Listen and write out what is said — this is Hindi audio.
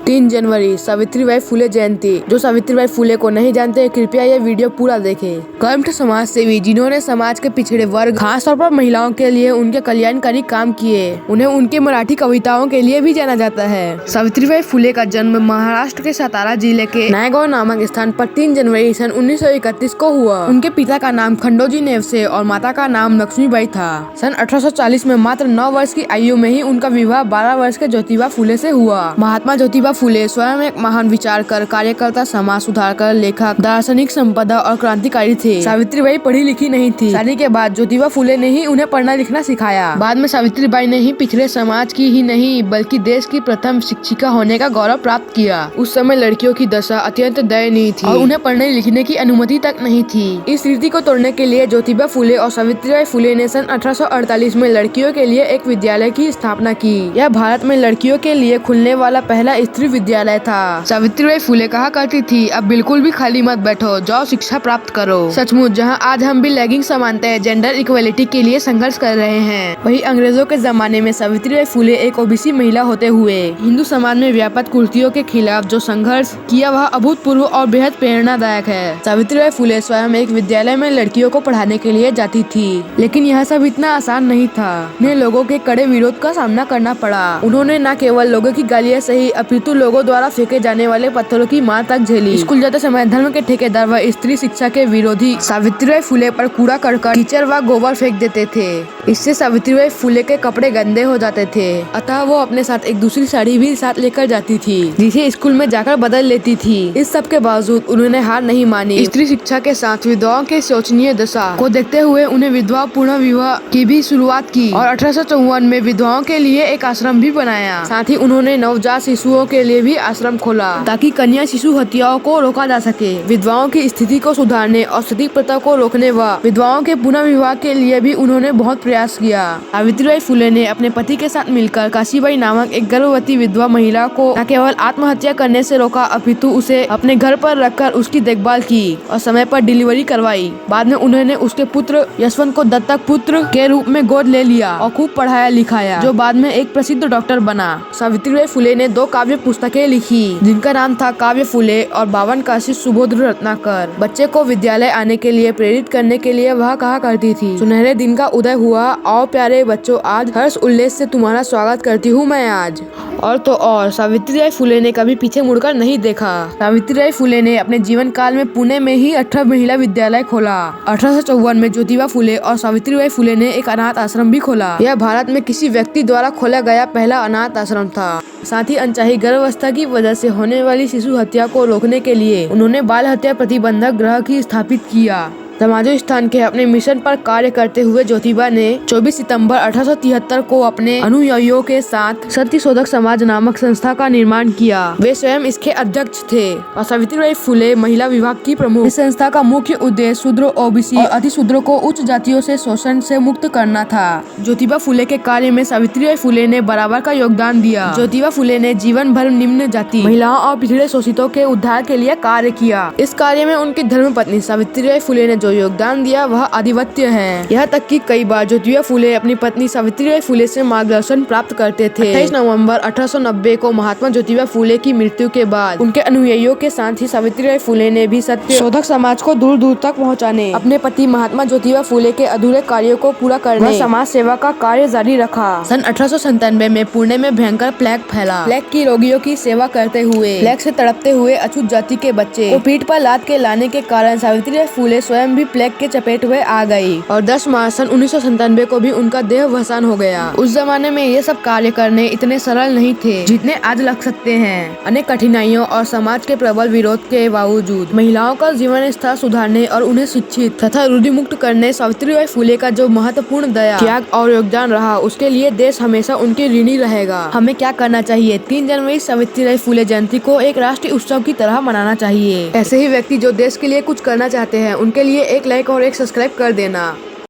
3 जनवरी सावित्रीबाई फुले जयंती। जो सावित्रीबाई फुले को नहीं जानते कृपया ये वीडियो पूरा देखें। कर्मठ समाज सेवी जिन्होंने समाज के पिछड़े वर्ग खासतौर पर महिलाओं के लिए उनके कल्याणकारी काम किए, उन्हें उनके मराठी कविताओं के लिए भी जाना जाता है। सावित्रीबाई फुले का जन्म महाराष्ट्र के सातारा जिले के नायगांव नामक स्थान पर 3 जनवरी सन 1931 को हुआ। उनके पिता का नाम खंडोजी नेवसे और माता का नाम लक्ष्मीबाई था। सन 1840 में मात्र 9 वर्ष की आयु में ही उनका विवाह 12 वर्ष के ज्योतिबा फुले से हुआ। महात्मा ज्योतिबा फुले स्वयं एक महान विचारकर, कार्यकर्ता, समाज सुधारकर, लेखक, दार्शनिक, संपादक और क्रांतिकारी थे। सावित्रीबाई पढ़ी लिखी नहीं थी। शादी के बाद ज्योतिबा फुले ने ही उन्हें पढ़ना लिखना सिखाया। बाद में सावित्रीबाई ने ही पिछड़े समाज की ही नहीं बल्कि देश की प्रथम शिक्षिका होने का गौरव प्राप्त किया। उस समय लड़कियों की दशा अत्यंत दयनीय थी और उन्हें पढ़ने लिखने की अनुमति तक नहीं थी। इस रीति को तोड़ने के लिए ज्योतिबा फुले और सावित्रीबाई फुले ने सन 1848 में लड़कियों के लिए एक विद्यालय की स्थापना की। यह भारत में लड़कियों के लिए खुलने वाला पहला स्त्री विद्यालय था। सावित्रीबाई फुले कहा करती थी, अब बिल्कुल भी खाली मत बैठो, जाओ शिक्षा प्राप्त करो। सचमुच जहाँ आज हम भी लैंगिक समानता, जेंडर इक्वलिटी के लिए संघर्ष कर रहे हैं, वही अंग्रेजों के जमाने में सावित्रीबाई फुले एक ओबीसी महिला होते हुए हिंदू समाज में व्यापक कुरीतियों के खिलाफ जो संघर्ष किया वह अभूतपूर्व और बेहद प्रेरणादायक है। सावित्रीबाई फुले स्वयं एक विद्यालय में लड़कियों को पढ़ाने के लिए जाती थी, लेकिन यह सब इतना आसान नहीं था। उन्हें लोगों के कड़े विरोध का सामना करना पड़ा। उन्होंने न केवल लोगों की गालियां सही अपितु लोगों द्वारा फेंके जाने वाले पत्थरों की मार तक झेली। स्कूल जाते समय धर्म के ठेकेदार व स्त्री शिक्षा के विरोधी सावित्रीबाई फुले पर कूड़ा करकट, कीचड़ व गोबर फेंक देते थे। इससे सावित्रीबाई फुले के कपड़े गंदे हो जाते थे, अतः वो अपने साथ एक दूसरी साड़ी भी साथ लेकर जाती थी, जिसे स्कूल में जाकर बदल लेती थी। इस सब के बावजूद उन्होंने हार नहीं मानी। स्त्री शिक्षा के साथ विधवाओं के शोचनीय दशा को देखते हुए उन्हें विधवा पुनः विवाह की भी शुरुआत की और 1854 में विधवाओं के लिए एक आश्रम भी बनाया। साथ ही उन्होंने नवजात शिशुओं के लिए भी आश्रम खोला ताकि कन्या शिशु हत्याओं को रोका जा सके। विधवाओं की स्थिति को सुधारने और सती प्रथा को रोकने व विधवाओं के पुनः विवाह के लिए भी उन्होंने बहुत प्रयास किया। सावित्रीबाई फुले ने अपने पति के साथ मिलकर काशीबाई नामक एक गर्भवती विधवा महिला को न केवल आत्महत्या करने से रोका अपितु उसे अपने घर पर रखकर उसकी देखभाल की और समय पर डिलीवरी करवाई। बाद में उन्होंने उसके पुत्र यशवंत को दत्तक पुत्र के रूप में गोद ले लिया और खूब पढ़ाया लिखाया, जो बाद में एक प्रसिद्ध डॉक्टर बना। सावित्रीबाई फुले ने 2 काव्य पुस्तकें लिखी जिनका नाम था काव्य फुले और 52 काशी सुबोध रत्नाकर। बच्चे को विद्यालय आने के लिए प्रेरित करने के लिए वह कहा करती थी, सुनहरे दिन का उदय हुआ, आओ प्यारे बच्चों आज, हर्ष उल्लेस से तुम्हारा स्वागत करती हूँ मैं आज। और तो और सावित्रीबाई फुले ने कभी पीछे मुड़कर नहीं देखा। सावित्रीबाई फुले ने अपने जीवन काल में पुणे में ही 18 महिला विद्यालय खोला। 1854 में ज्योतिबा फुले और सावित्रीबाई फुले ने एक अनाथ आश्रम भी खोला। यह भारत में किसी व्यक्ति द्वारा खोला गया पहला अनाथ आश्रम था। साथ ही अनचाही गर्भावस्था की वजह से होने वाली शिशु हत्या को रोकने के लिए उन्होंने बाल हत्या प्रतिबंधक गृह की स्थापित किया। समाजो स्थान के अपने मिशन पर कार्य करते हुए ज्योतिबा ने 24 सितंबर 1873 को अपने अनुयायियों के साथ सत्य शोधक समाज नामक संस्था का निर्माण किया। वे स्वयं इसके अध्यक्ष थे और सावित्रीबाई फुले महिला विभाग की प्रमुख। इस संस्था का मुख्य उद्देश्य शूद्र, ओबीसी और अतिशूद्रों को उच्च जातियों से शोषण से मुक्त करना था। ज्योतिबा फुले के कार्य में सावित्रीबाई फुले ने बराबर का योगदान दिया। ज्योतिबा फुले ने जीवन भर निम्न जाति, महिलाओं और पिछड़े शोषितों के उद्धार के लिए कार्य किया। इस कार्य में उनकी धर्मपत्नी सावित्रीबाई फुले ने जो योगदान दिया वह अद्वितीय है। यह तक कि कई बार ज्योतिबा फुले अपनी पत्नी सावित्रीबाई फुले से मार्गदर्शन प्राप्त करते थे। 28 नवंबर 1890 को महात्मा ज्योतिबा फुले की मृत्यु के बाद उनके अनुयायियों के साथ ही सावित्रीबाई फुले ने भी सत्य शोधक समाज को दूर दूर तक पहुंचाने, अपने पति महात्मा ज्योतिबा फुले के अधूरे कार्यों को पूरा करने, समाज सेवा का कार्य जारी रखा। सन 1897 में पुणे में भयंकर प्लेग फैला। प्लेग की रोगियों की सेवा करते हुए, प्लेग से तड़पते हुए अछूत जाति के बच्चे को पीठ पर लाद के लाने के कारण सावित्रीबाई फुले स्वयं भी प्लेग के चपेट में आ गई और 10 मार्च सन 1997 को भी उनका देहावसान हो गया। उस जमाने में ये सब कार्य करने इतने सरल नहीं थे जितने आज लग सकते हैं। अनेक कठिनाइयों और समाज के प्रबल विरोध के बावजूद महिलाओं का जीवन स्तर सुधारने और उन्हें शिक्षित तथा रूढ़ि मुक्त करने सावित्रीबाई फुले का जो महत्वपूर्ण दया, त्याग और योगदान रहा, उसके लिए देश हमेशा उनके ऋणी रहेगा। हमें क्या करना चाहिए? 3 जनवरी सावित्रीबाई फुले जयंती को एक राष्ट्रीय उत्सव की तरह मनाना चाहिए। ऐसे ही व्यक्ति जो देश के लिए कुछ करना चाहते हैं उनके लिए एक लाइक और एक सब्सक्राइब कर देना।